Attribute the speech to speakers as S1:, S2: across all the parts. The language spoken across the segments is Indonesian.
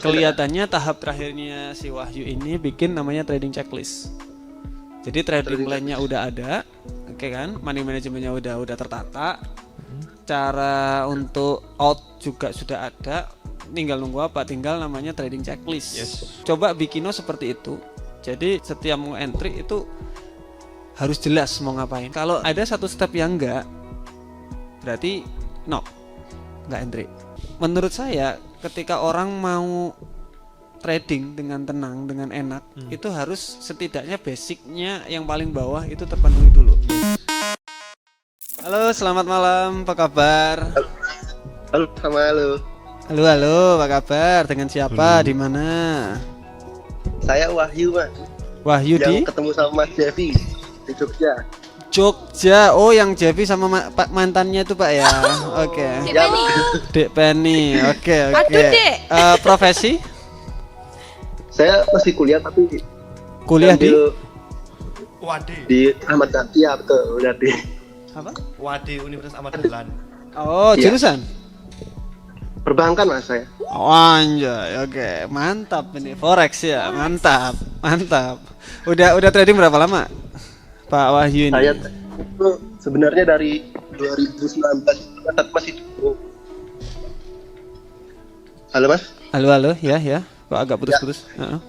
S1: kelihatannya tahap terakhirnya si Wahyu ini bikin namanya trading checklist. Jadi trading plan-nya udah ada, oke kan? Money manajemennya udah tertata. Cara untuk out juga sudah ada. Tinggal nunggu apa? Tinggal namanya trading checklist.
S2: Yes.
S1: Coba bikino seperti itu. Jadi setiap mau entry itu harus jelas mau ngapain. Kalau ada satu step yang enggak, berarti enggak entry. Menurut saya ketika orang mau trading dengan tenang, dengan enak, itu harus setidaknya basicnya yang paling bawah itu terpenuhi dulu. Halo, selamat malam, apa kabar?
S3: Halo, sama halo.
S1: Halo, apa kabar? Dengan siapa? Di mana?
S3: Saya Wahyu, Mas.
S1: Wahyu
S3: yang
S1: di
S3: ketemu sama Mas Devi di Jogja.
S1: Jogja. Oh, yang Jevi sama Pak mantannya itu, Pak ya. Oke.
S4: Dek Penny.
S1: Dek Penny. Oke.
S4: Aduh, Dek.
S1: Profesi?
S3: Saya masih kuliah tapi
S1: Kuliah di
S2: Wade.
S3: di Ahmad Dhani, ya betul, udah di
S1: apa?
S2: Wade Universitas Ahmad Dahlan.
S1: Oh,
S3: Iya.
S1: jurusan?
S3: perbankan, Mas, saya.
S1: Oh, anjay. Oke, mantap ini forex ya. Mantap. Udah trading berapa lama, Pak Wahyu ini?
S3: Saya itu sebenarnya dari 2019 tapi masih dulu. Halo, Mas.
S1: Halo, ya. Kok agak putus-putus? Heeh.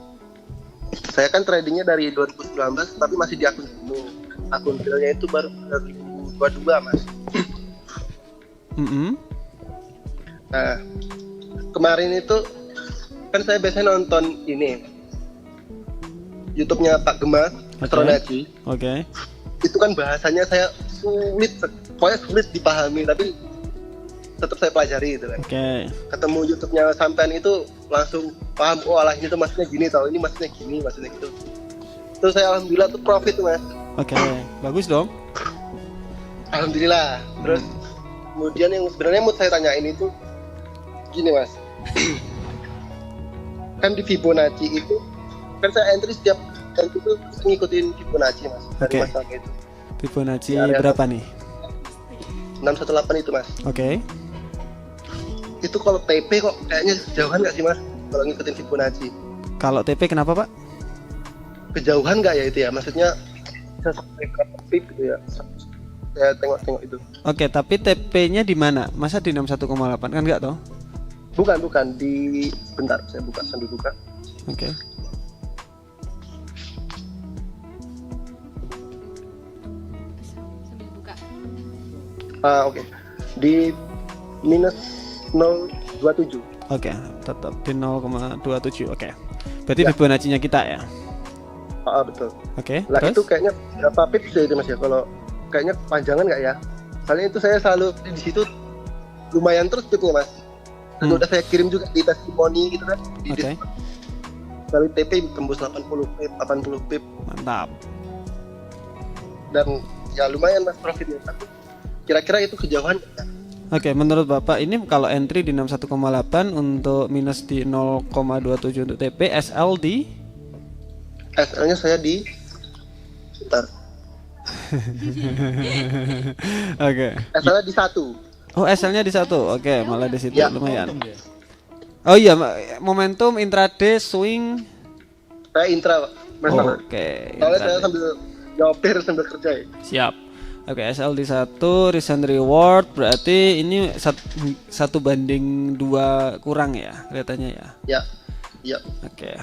S3: Saya kan tradingnya dari 2019 tapi masih di akun dulu. Akun realnya itu baru 2022, Mas. Nah, kemarin itu kan saya biasanya nonton ini YouTube-nya Pak Gemma, Astronaci.
S1: Oke.
S3: Itu kan bahasanya saya pokoknya sulit dipahami, tapi tetap saya pelajari gitu kan.
S1: Oke.
S3: Ketemu YouTube-nya sampean itu langsung paham, oh alah ini tuh maksudnya gini, tau ini maksudnya gini, maksudnya gitu. Terus saya alhamdulillah tuh profit tuh, Mas.
S1: Oke. Bagus dong.
S3: Alhamdulillah. Terus kemudian yang sebenarnya mau saya tanyain itu gini, Mas. Kan di Fibonacci itu kan saya entry setiap entry itu ngikutin Fibonacci, Mas. Dari
S1: Oke.
S3: masalah itu.
S1: Fibonacci
S3: Ya,
S1: berapa nih?
S3: 618 itu, Mas.
S1: Oke.
S3: Itu kalau TP kok kayaknya kejauhan nggak sih, Mas? Kalau ngikutin Fibonacci.
S1: Kalau TP kenapa, Pak?
S3: Kejauhan nggak ya itu ya? Maksudnya bisa sampai berapa pip gitu ya? Saya tengok-tengok itu.
S1: Oke, tapi TP-nya di mana? Masa di 61,8 kan enggak toh?
S3: Bukan di bentar saya buka sambil buka.
S1: Oke.
S4: Sambil buka.
S3: Oke. Di minus 0,27.
S1: Oke, tetap di 0,27. Oke. Berarti Fibonacci-nya kita ya.
S3: Betul.
S1: Oke.
S3: Lah
S1: Terus?
S3: itu kayaknya berapa pips ya itu, Mas ya? Kalau kayaknya panjangan nggak ya? Soalnya itu saya selalu di situ lumayan terus pipnya, Mas. Dan udah saya kirim juga di testimoni gitu kan. Di
S1: Oke.
S3: Kali TP tembus 80 pip.
S1: Mantap.
S3: Dan ya lumayan, Mas, profitnya. Tapi kira-kira itu kejauhan nggak ya?
S1: Oke, menurut Bapak ini kalau entry di 61,8 untuk minus di 0,27 untuk TP, SL di
S3: SL-nya saya di bentar.
S1: Oke.
S3: SL-nya di 1.
S1: Oh, SL-nya di 1. Oke, malah di situ
S3: Ya.
S1: lumayan. Oh iya, momentum intraday swing.
S3: Saya intra, Mas.
S1: Oke.
S3: Soalnya saya
S1: intraday.
S3: sambil nyopir sambil kerja ya.
S1: Siap. Oke, SL di 1, risk and reward berarti ini 1:2 kurang ya kelihatannya ya.
S3: Ya.
S1: Oke.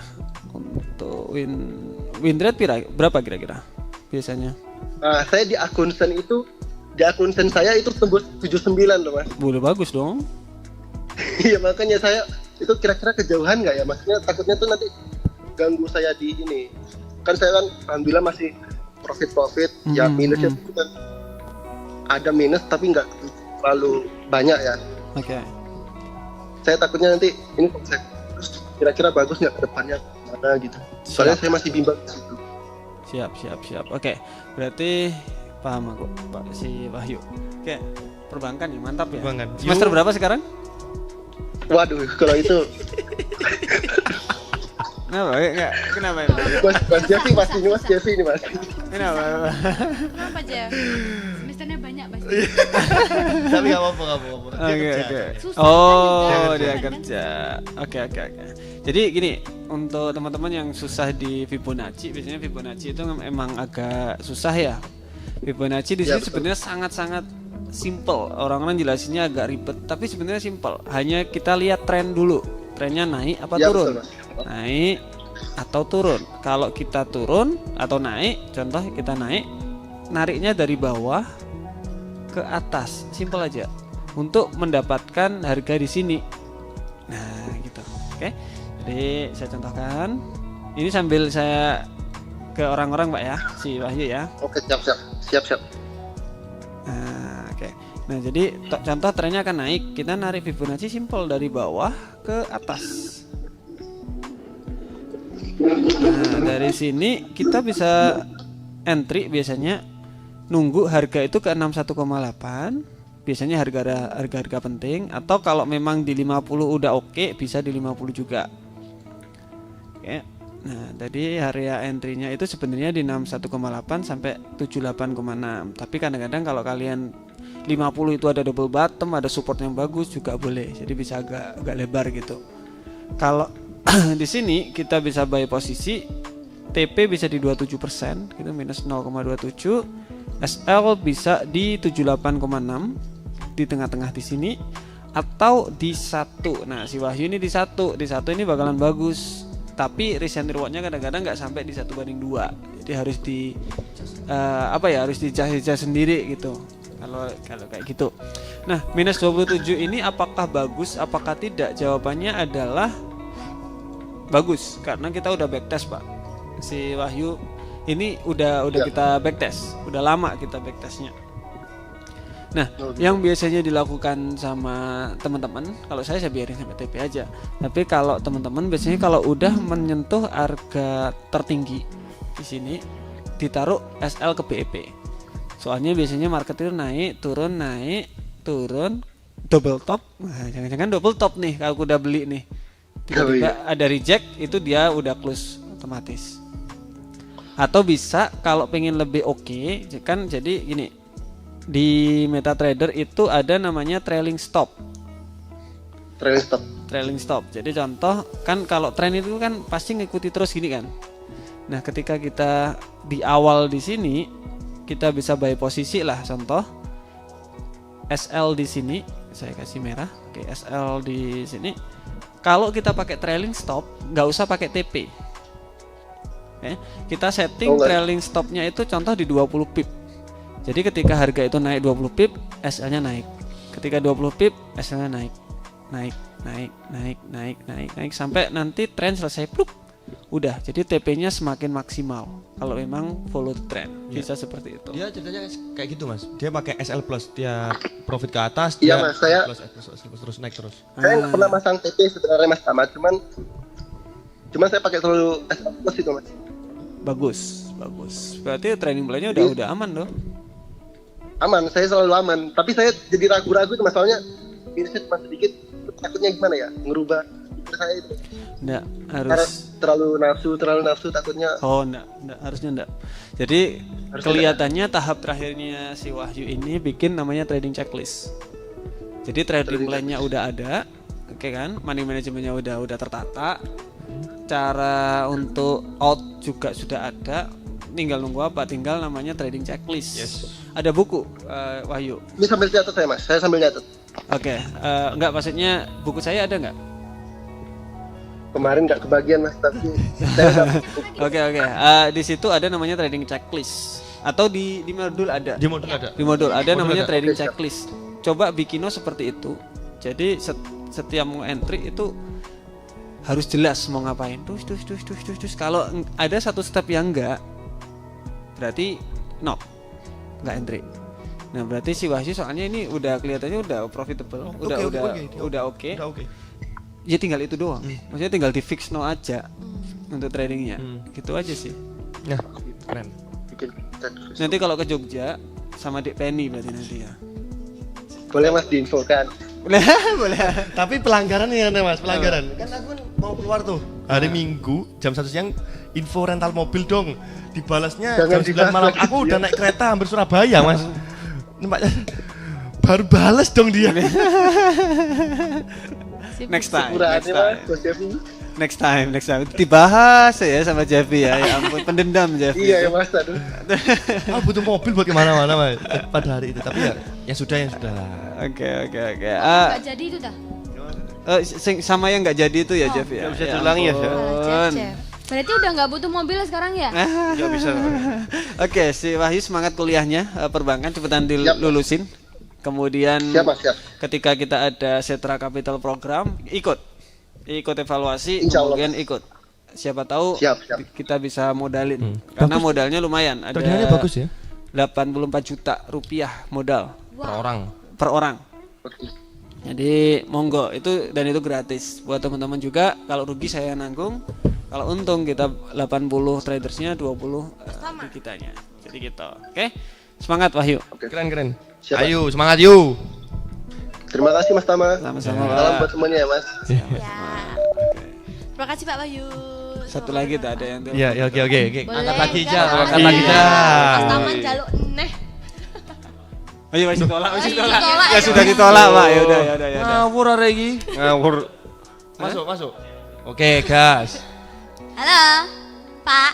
S1: Untuk win rate berapa kira-kira biasanya?
S3: Nah, saya di akun sen saya itu tembus 79 loh, Mas.
S1: Boleh, bagus dong.
S3: Iya, makanya saya itu kira-kira kejauhan nggak ya? Maksudnya takutnya tuh nanti ganggu saya di ini. Kan saya kan alhamdulillah masih profit ya, minusnya itu kan ada minus tapi nggak terlalu banyak ya.
S1: Oke.
S3: Saya takutnya nanti ini terus kira-kira bagus nggak ke depannya mana gitu. Soalnya saya masih bimbang di situ.
S1: Siap. Oke. Berarti paham aku, Pak si Wahyu. Oke. Perbankan ya, mantap ya.
S2: Perbankan.
S1: Semester berapa sekarang?
S3: Waduh, kalau itu
S1: Kenapa?
S3: Mas Jeffy ini, Mas.
S1: Kenapa?
S4: Kenapa aja? Semesternya banyak pasti.
S2: Tapi nggak apa-apa. Dia
S1: Oke.
S2: kerja.
S4: Susah
S1: Oh,
S4: kan juga,
S1: dia
S4: kan?
S1: kerja. Oke. Jadi gini, untuk teman-teman yang susah di Fibonacci, biasanya Fibonacci itu emang agak susah ya. Fibonacci di
S3: Ya,
S1: sini
S3: betul.
S1: sebenarnya sangat-sangat simple. Orang-orang jelasinnya agak ribet, tapi sebenarnya simple. Hanya kita lihat tren dulu. Trennya naik apa
S3: Ya,
S1: turun?
S3: betul, Mas.
S1: Naik atau turun. Kalau kita turun atau naik, contoh kita naik, nariknya dari bawah ke atas, simple aja. Untuk mendapatkan harga di sini. Nah, gitu. Oke. Jadi saya contohkan. Ini sambil saya ke orang-orang, Pak ya, si Wahyu ya.
S3: Oke, siap.
S1: Nah, oke. Nah, jadi contoh trennya akan naik. Kita narik Fibonacci simple dari bawah ke atas. Nah, dari sini kita bisa entry biasanya nunggu harga itu ke 61,8. Biasanya harga-harga penting, atau kalau memang di 50 udah oke, bisa di 50 juga. Oke. Nah, tadi area entry-nya itu sebenarnya di 61,8 sampai 78,6. Tapi kadang-kadang kalau kalian 50 itu ada double bottom, ada support yang bagus juga boleh. Jadi bisa agak lebar gitu. Kalau di sini kita bisa buy posisi TP bisa di 27%, gitu minus 0,27. SL bisa di 78,6 di tengah-tengah di sini, atau di 1. Nah, si Wahyu ini di 1. Di 1 ini bakalan bagus. Tapi risk and reward-nya kadang-kadang nggak sampai di 1/2. Jadi harus di harus dicas sendiri gitu. Kalau kayak gitu. Nah, minus 27 ini apakah bagus, apakah tidak? Jawabannya adalah bagus, karena kita udah backtest, Pak. Si Wahyu ini udah
S3: Ya.
S1: kita backtest, udah lama kita backtestnya. Nah,
S3: Oh, gitu.
S1: yang biasanya dilakukan sama teman-teman, kalau saya biarin sampai TP aja. Tapi kalau teman-teman biasanya kalau udah menyentuh harga tertinggi di sini, ditaruh SL ke BEP. Soalnya biasanya market itu naik, turun, double top. Nah, jangan-jangan double top nih kalau udah beli nih. Tiba-tiba ada reject, itu dia udah close otomatis. Atau bisa kalau pengen lebih oke, kan jadi gini. Di MetaTrader itu ada namanya trailing stop. Trailing stop. Jadi contoh kan kalau tren itu kan pasti ngikuti terus gini kan. Nah, ketika kita di awal di sini kita bisa buy posisi lah, contoh SL di sini, saya kasih merah. Oke, SL di sini. Kalau kita pakai trailing stop, nggak usah pakai TP. Oke, kita setting trailing stopnya itu contoh di 20 pip. Jadi ketika harga itu naik 20 pip, SL-nya naik. Ketika 20 pip, SL-nya naik sampai nanti tren selesai pluk. Udah, jadi TP-nya semakin maksimal. Kalau memang follow the trend, bisa seperti itu.
S2: Dia ceritanya kayak gitu, Mas. Dia pakai SL plus, dia profit ke atas,
S3: Iya,
S2: dia
S3: Mas, saya-
S2: plus, terus naik terus.
S3: Saya nggak pernah masang TP sebenarnya, Mas Ahmad, cuman saya pakai selalu SL plus itu, Mas.
S1: Bagus. Berarti training plan-nya udah aman dong.
S3: Aman, saya selalu aman. Tapi saya jadi ragu-ragu tuh, Mas, soalnya minusnya cuma sedikit. Takutnya gimana ya? Ngerubah pikir saya itu.
S1: Nggak
S3: Karena
S1: harus.
S3: terlalu nafsu takutnya.
S1: Oh, enggak, harusnya enggak. Jadi
S3: Harusnya
S1: kelihatannya tahap terakhirnya si Wahyu ini bikin namanya trading checklist. Jadi trading plan-nya udah ada, oke kan? Money manajemennya udah tertata. Cara untuk out juga sudah ada. Tinggal nunggu apa? Tinggal namanya trading checklist.
S2: Yes.
S1: Ada buku, Wahyu.
S3: Ini sambil catat saya, Mas. Saya sambil catat.
S1: Oke, enggak, maksudnya buku saya ada enggak?
S3: Kemarin nggak kebagian, Mas, tapi saya
S1: Oke. Di situ ada namanya trading checklist. Atau di modul ada.
S2: Di modul ada.
S1: Di modul ada
S2: Modul
S1: namanya
S2: ada.
S1: trading
S3: Oke, siap.
S1: checklist. Coba bikino seperti itu. Jadi setiap mau entry itu harus jelas mau ngapain. Terus. Kalau ada satu step yang enggak, berarti no, enggak entry. Nah, berarti si Wahyu soalnya ini udah kelihatannya udah profitable,
S2: Oke.
S1: udah oke.
S2: Udah oke.
S1: Ya tinggal itu doang. Maksudnya tinggal di fix no aja untuk tradingnya. Gitu aja sih.
S2: Nah, keren.
S3: bikin
S1: Nanti kalau ke Jogja sama Dek Penny berarti nanti ya.
S3: boleh, Mas, diinfokan.
S1: Boleh.
S2: Tapi pelanggaran ya, Mas, pelanggaran. Kan aku mau keluar tuh hari Minggu jam 1 siang, info rental mobil dong. Dibalasnya
S3: Jangan
S2: jam 9 malam.
S3: dibahas.
S2: Aku udah naik kereta hampir Surabaya, Mas. Nempatnya baru balas dong dia.
S1: Next time.
S3: Sepuraannya, Mas, Bos Devi.
S1: Next time dibahas ya sama Jeffy ya. Ya ampun, pendendam Jeffy.
S3: Iya ya Mas, aduh.
S2: Butuh mobil buat kemana-mana Mas pada hari itu. Tapi ya yang sudah lah.
S1: Oke.
S4: Nggak jadi itu dah.
S1: Sama yang nggak jadi itu ya Jeffy ya.
S2: Nggak bisa diulangi ya, Jeff?
S4: Malah Jeff. Berarti udah nggak butuh mobil sekarang ya?
S2: Enggak bisa.
S1: Oke, si Wahyu semangat kuliahnya perbankan cepetan dilulusin. Kemudian
S3: Siap.
S1: ketika kita ada Setra Capital Program, ikut evaluasi,
S3: Insya Allah,
S1: kemudian ikut. Siapa tahu
S3: Siap.
S1: kita bisa modalin. Karena
S2: Bagus.
S1: modalnya lumayan, ada
S2: Tadinya bagus ya.
S1: 84 juta rupiah modal per orang.
S3: Oke.
S1: Jadi monggo itu gratis buat teman-teman juga. Kalau rugi saya nanggung, kalau untung kita 80 tradersnya 20 di kitanya. Jadi gitu. Oke. Semangat Wahyu.
S2: Keren.
S3: Siap,
S2: Ayo semangat yuk.
S3: Terima kasih Mas Tama.
S1: Sama-sama, Pak.
S3: Salam buat semuanya ya Mas.
S4: Ya. Terima kasih Pak Wahyu.
S1: Satu lagi tak ada yang
S2: Iya, oke.
S4: Boleh,
S2: Angkat lagi
S4: enggak
S2: Ja,
S4: apa-apa.
S2: angkat lagi Ja.
S4: Mas Taman jaluk neh.
S1: Ayo masih ditolak.
S4: ditolak,
S1: Ya
S4: ya.
S1: sudah ditolak, Pak. Ya udah.
S2: Ngawur hari ini. Ngawur. Masuk. Oke, gas.
S4: Halo, Pak.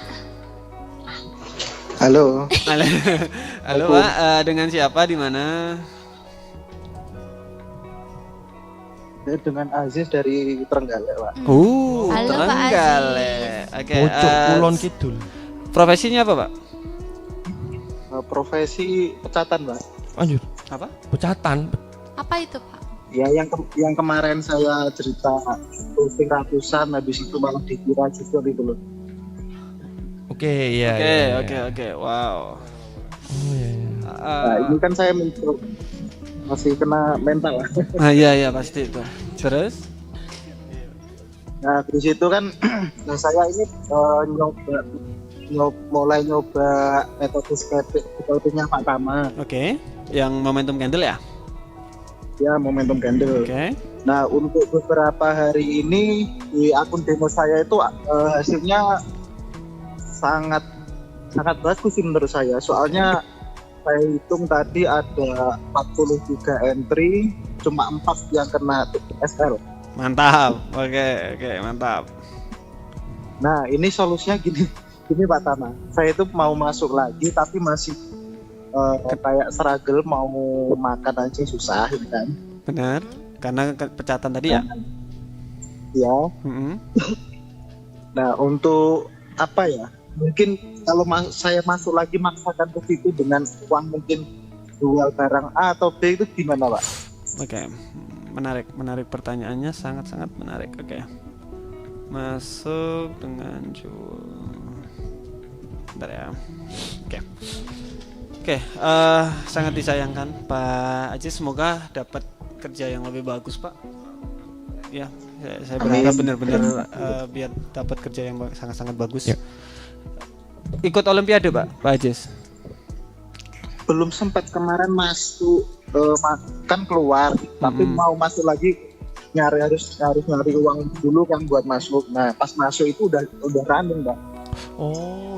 S3: Halo.
S1: Halo, Pak. Dengan siapa di mana?
S5: Dengan Aziz dari Trenggalek, Pak.
S4: Halo, Pak
S1: Trenggalek. Oke.
S2: Pojok Kulon Kidul.
S1: Profesinya apa, Pak?
S5: Profesi pecatan, Pak.
S2: Anjir,
S1: Apa?
S2: pecatan.
S4: Apa itu, Pak?
S5: Ya yang kemarin saya cerita posting ratusan, habis itu malah dikira justru itu loh.
S2: Oke, iya.
S1: Oke. Wow.
S2: Oh iya.
S5: Nah, ini kan saya masih kena mental lah.
S1: Iya pasti itu. Terus?
S5: Nah, di situ kan saya ini mulai nyoba metode scalpingnya Pak Tama.
S1: Oke. Yang momentum candle ya?
S5: Ya, momentum candle.
S1: Oke.
S5: Nah, untuk beberapa hari ini di akun demo saya itu hasilnya sangat bagus sih menurut saya. Soalnya saya hitung tadi ada 43 entry, cuma 4 yang kena SL.
S1: Mantap. Oke, mantap.
S5: Nah, ini solusinya gini Pak Tama. Saya itu mau masuk lagi tapi masih kayak struggle, mau makan aja susah gitu kan.
S1: Benar. Karena pecatan tadi ya?
S5: Ya.
S1: Mm-hmm.
S5: Nah, untuk apa ya? Mungkin kalau saya masuk lagi maksakan ke situ dengan uang mungkin jual barang A atau B itu gimana, Pak?
S1: Oke. Menarik pertanyaannya, sangat menarik. Oke. Masuk dengan jual. Bentar ya. Oke, sangat disayangkan Pak Aziz, semoga dapat kerja yang lebih bagus, Pak. Ya, saya berharap benar-benar biar dapat kerja yang sangat bagus.
S2: Ya.
S1: Ikut Olimpiade, Pak Aziz?
S5: Belum sempat, kemarin masuk kan keluar, tapi mau masuk lagi harus nyari uang dulu kan buat masuk. Nah, pas masuk itu udah running, Pak.
S2: Oh,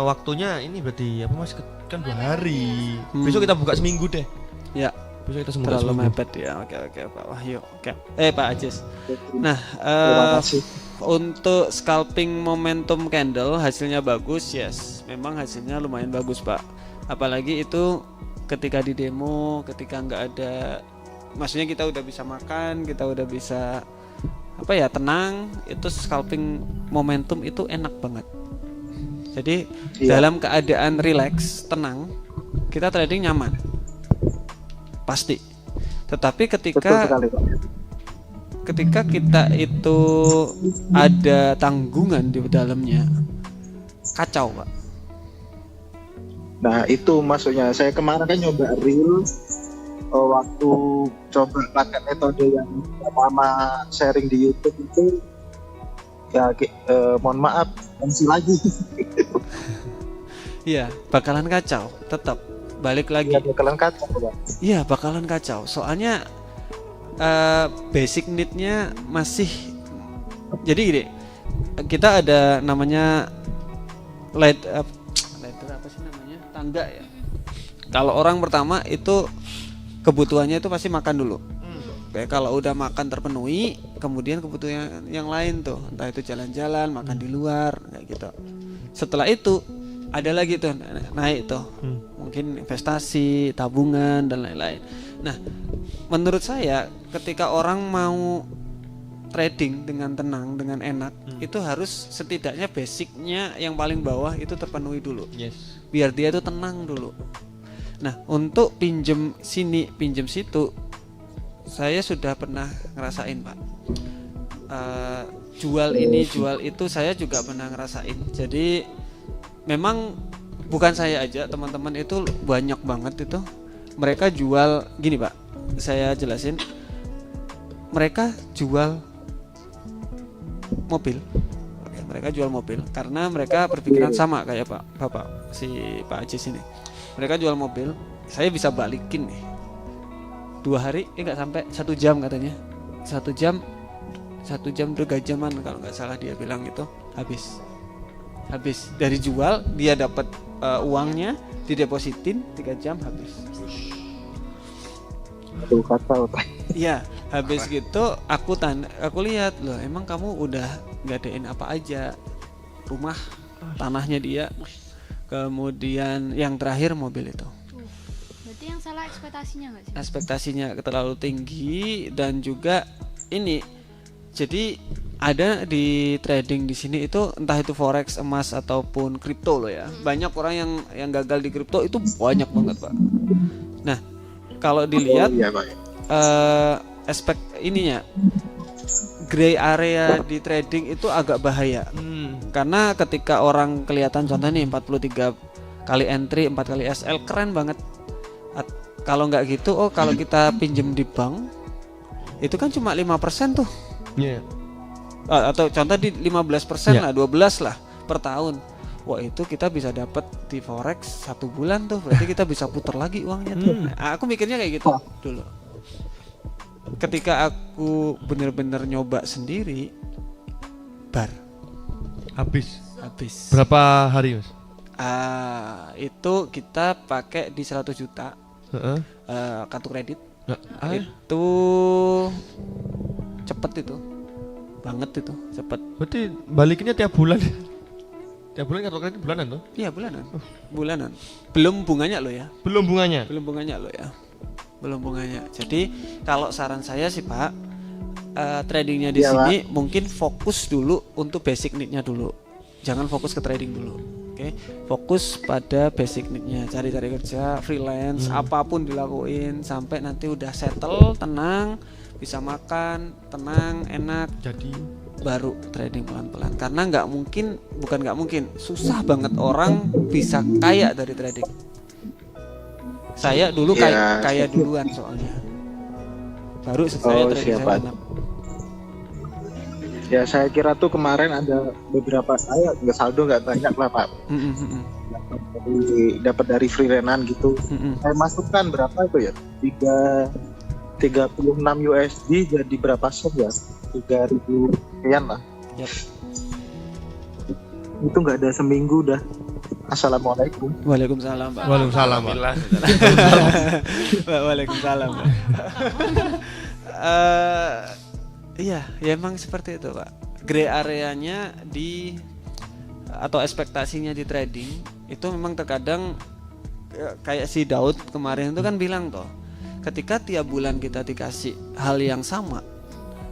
S2: waktunya ini berarti apa Mas? Kan 2 hari. Besok kita buka seminggu deh.
S1: Ya.
S2: Besok kita buka
S1: Terlalu
S2: seminggu.
S1: mepet ya. Oke Pak Wahyu. Oke. Pak Aziz. Nah,
S5: Terima kasih.
S1: untuk scalping momentum candle hasilnya bagus, yes. Memang hasilnya lumayan bagus, Pak. Apalagi itu ketika di demo, ketika nggak ada, maksudnya kita udah bisa makan, kita udah bisa tenang, itu scalping momentum itu enak banget. Jadi dalam keadaan relax, tenang, kita trading nyaman, pasti. Tetapi ketika kita itu ada tanggungan di dalamnya, kacau, Pak.
S5: Nah, itu maksudnya saya kemarin kan nyoba real waktu coba pakai metode yang pertama sharing di YouTube itu ya mohon maaf MC lagi.
S1: Iya, bakalan kacau, tetap balik lagi.
S5: Ya, bakalan kacau, Pak.
S1: Iya, bakalan kacau. Soalnya basic need-nya masih. Jadi gini, kita ada namanya ladder apa sih namanya? Tangga ya. Kalau orang pertama itu kebutuhannya itu pasti makan dulu. Kayak kalau udah makan terpenuhi, kemudian kebutuhan yang lain tuh, entah itu jalan-jalan, makan di luar, kayak gitu. Setelah itu ada lagi tuh naik tuh, mungkin investasi, tabungan dan lain-lain. Nah, menurut saya ketika orang mau trading dengan tenang, dengan enak, itu harus setidaknya basicnya yang paling bawah itu terpenuhi dulu.
S2: Yes.
S1: Biar dia itu tenang dulu. Nah, untuk pinjem sini, pinjem situ, saya sudah pernah ngerasain, Pak. Jual ini, jual itu, saya juga pernah ngerasain. Jadi memang bukan saya aja, teman-teman itu banyak banget itu. Mereka jual gini, Pak. Saya jelasin. Mereka jual mobil. Oke, mereka jual mobil karena mereka berpikiran sama kayak Bapak si Pak Ajis ini. Mereka jual mobil, saya bisa balikin nih 2 hari, nggak sampai 1 jam katanya. 1 jam 3 jaman kalau nggak salah dia bilang itu habis dari jual dia dapat uangnya didepositin 3 jam habis.
S5: Aduh, kacau.
S1: Iya, habis gitu aku lihat loh, emang kamu udah gadein apa aja, rumah, tanahnya dia, kemudian yang terakhir mobil itu.
S4: Berarti yang salah ekspektasinya nggak sih?
S1: Ekspektasinya terlalu tinggi dan juga ini, jadi ada di trading di sini itu entah itu forex, emas ataupun kripto loh ya. Banyak orang yang gagal di kripto itu banyak banget, Pak. Nah, kalau dilihat aspek ininya gray area di trading itu agak bahaya. Karena ketika orang kelihatan contohnya nih 43 kali entry, 4 kali SL keren banget. Kalau nggak gitu, kalau kita pinjem di bank itu kan cuma 5% tuh.
S2: Iya.
S1: Atau contoh di 15% lah, 12 lah per tahun. Wah, itu kita bisa dapat di forex 1 bulan tuh. Berarti kita bisa putar lagi uangnya tuh. Nah, aku mikirnya kayak gitu dulu. Ketika aku bener-bener nyoba sendiri,
S2: Habis.
S1: Berapa
S2: hari, Mas?
S1: Itu kita pakai di 100 juta kartu kredit. Itu cepet itu, banget itu, cepet.
S2: Berarti balikinnya tiap bulan? Tiap bulan kartu kredit bulanan tuh?
S1: Iya, bulanan. Belum bunganya loh ya.
S2: Belum bunganya
S1: loh ya. Belum bunganya. Jadi kalau saran saya sih, Pak, tradingnya di sini mungkin fokus dulu untuk basic need-nya dulu. Jangan fokus ke trading dulu. Oke, fokus pada basic need-nya. Cari-cari kerja, freelance, apapun dilakuin sampai nanti udah settle, tenang, bisa makan, tenang, enak.
S2: Jadi
S1: baru trading pelan-pelan. Karena bukan nggak mungkin, susah banget orang bisa kaya dari trading. Saya dulu kaya duluan soalnya. Baru saya trading saya enak.
S5: Ya, saya kira tuh kemarin ada beberapa saya nggak saldo nggak banyak lah, Pak. Dapat dari freelance gitu. Saya masukkan berapa itu ya? 36 USD jadi berapa sen ya? 3.000 sekian lah.
S1: Yep.
S5: Itu nggak ada seminggu udah. Assalamualaikum.
S1: Waalaikumsalam, Pak.
S2: Waalaikumsalam.
S1: Waalaikumsalam. Iya, ya emang seperti itu, Pak. Gray areanya atau ekspektasinya di trading itu memang terkadang kayak si Daud kemarin itu kan bilang toh, ketika tiap bulan kita dikasih hal yang sama,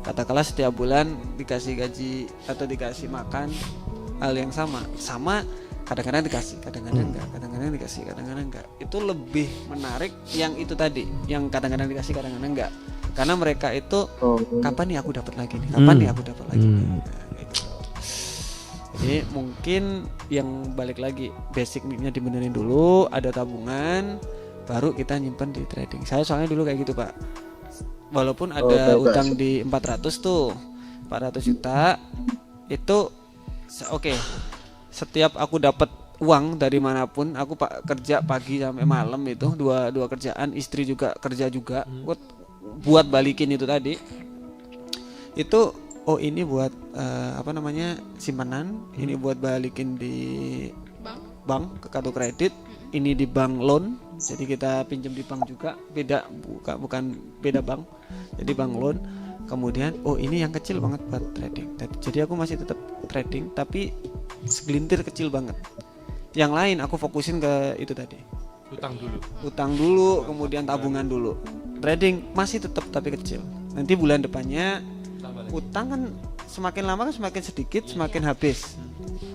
S1: katakanlah setiap bulan dikasih gaji atau dikasih makan hal yang sama, kadang-kadang dikasih, kadang-kadang enggak, kadang-kadang dikasih, kadang-kadang enggak. Itu lebih menarik yang itu tadi, yang kadang-kadang dikasih, kadang-kadang enggak. Karena mereka itu kapan nih aku dapat lagi nih? Kapan nih aku dapat lagi? Nah, gitu. Jadi mungkin yang balik lagi basic need-nya dibenerin dulu, ada tabungan, baru kita nyimpen di trading. Saya soalnya dulu kayak gitu, Pak. Walaupun ada utang di 400 juta itu oke. Setiap aku dapat uang dari manapun, aku kerja pagi sampai malam itu dua kerjaan, istri juga kerja juga buat balikin itu tadi. Itu ini buat simpanan, ini buat balikin di bank ke kartu kredit, ini di bank loan, jadi kita pinjam di bank juga, bukan beda bank, jadi bank loan. Kemudian ini yang kecil banget buat trading, jadi aku masih tetap trading tapi segelintir kecil banget. Yang lain aku fokusin ke itu tadi, utang dulu, kemudian tabungan dulu. Trading masih tetap tapi kecil. Nanti bulan depannya utang kan semakin lama kan semakin sedikit, semakin habis,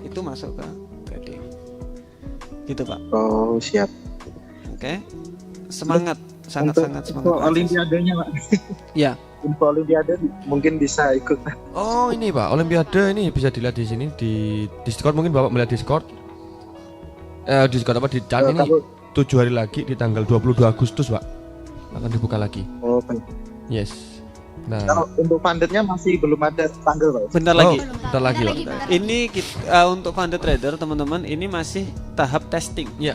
S1: itu masuk ke trading gitu Pak.
S5: Oh siap.
S1: Oke. Semangat, sangat semangat.
S5: Info olimpiadanya Pak.
S1: Ya.
S5: Info olimpiade mungkin bisa ikut.
S2: Oh ini Pak, olimpiade ini bisa dilihat di sini di Discord, mungkin Bapak melihat Discord. Discord apa di chat ini 7 hari lagi di tanggal 22 Agustus Pak akan dibuka lagi.
S5: Oh baik.
S2: Yes. Nah,
S5: Kalau untuk fundednya masih belum ada tanggal Pak.
S1: Bentar lagi.
S2: bentar lagi Pak.
S1: Ini untuk funded trader teman-teman, ini masih tahap testing.
S2: Ya.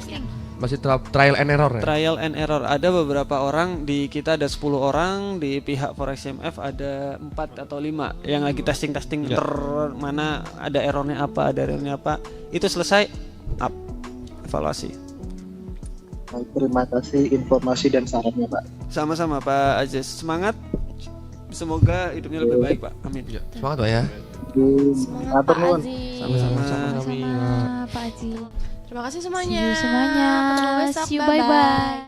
S2: Masih trial and error ya.
S1: Trial and error. Ada beberapa orang, di kita ada 10 orang, di pihak Forex MF ada 4 atau 5 yang lagi testing
S2: Ya.
S1: mana ada errornya apa, itu selesai up evaluasi.
S5: Baik, terima kasih informasi dan sarannya Pak.
S1: Sama-sama Pak Aziz, semangat, semoga hidupnya lebih baik Pak, amin.
S2: Ya, semangat Pak ya.
S4: Semangat
S5: Matur
S4: Pak
S5: nuwun.
S4: Aziz.
S1: Sama-sama.
S4: Sama-sama Pak Aziz.
S6: Terima kasih
S4: See
S6: semuanya.
S4: you semuanya.
S6: Ketemu besok.
S4: See you, bye-bye.